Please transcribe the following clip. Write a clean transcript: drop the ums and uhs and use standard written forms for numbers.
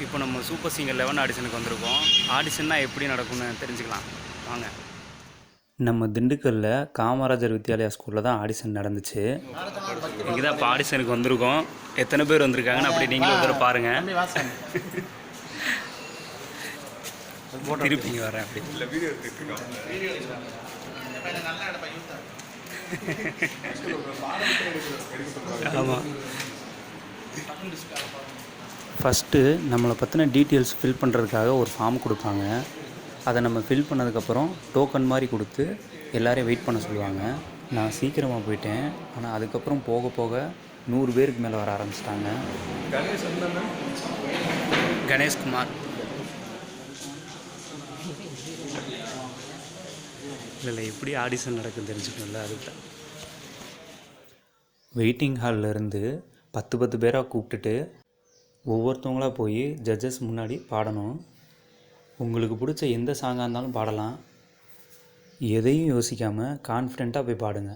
இப்போ நம்ம super singer 11 ஆடிஷனுக்கு வந்திருக்கோம். ஆடிஷன்னா எப்படி நடக்கும்னு தெரிஞ்சுக்கலாம் வாங்க. நம்ம திண்டுக்கல்லில் காமராஜர் வித்யாலயா ஸ்கூலில் தான் ஆடிஷன் நடந்துச்சு. இங்கே தான் இப்போ ஆடிஷனுக்கு வந்திருக்கோம். எத்தனை பேர் வந்திருக்காங்கன்னு அப்படி நீங்களும் ஒரு பாருங்கள். திருப்பிங்க வரேன் அப்படி. ஆமாம், ஃபஸ்ட்டு நம்மளை பற்றின டீட்டெயில்ஸ் ஃபில் பண்ணுறதுக்காக ஒரு ஃபார்ம் கொடுப்பாங்க. அதை நம்ம ஃபில் பண்ணதுக்கப்புறம் டோக்கன் மாதிரி கொடுத்து எல்லோரையும் வெயிட் பண்ண சொல்லுவாங்க. நான் சீக்கிரமாக போயிட்டேன். ஆனால் அதுக்கப்புறம் போக போக 100 பேருக்கு மேலே வர ஆரம்பிச்சிட்டாங்க. கணேஷ்குமார் இல்லை எப்படி ஆடிஷன் நடக்குன்னு தெரிஞ்சுக்கணும்ல, அதுக்கு வெயிட்டிங் ஹாலில் இருந்து 10 பேராக கூப்பிட்டுட்டு ஒவ்வொருத்தவங்களாக போய் ஜட்ஜஸ் முன்னாடி பாடணும். உங்களுக்கு பிடிச்ச எந்த சாங்காக இருந்தாலும் பாடலாம். எதையும் யோசிக்காமல் கான்ஃபிடெண்ட்டாக போய் பாடுங்க.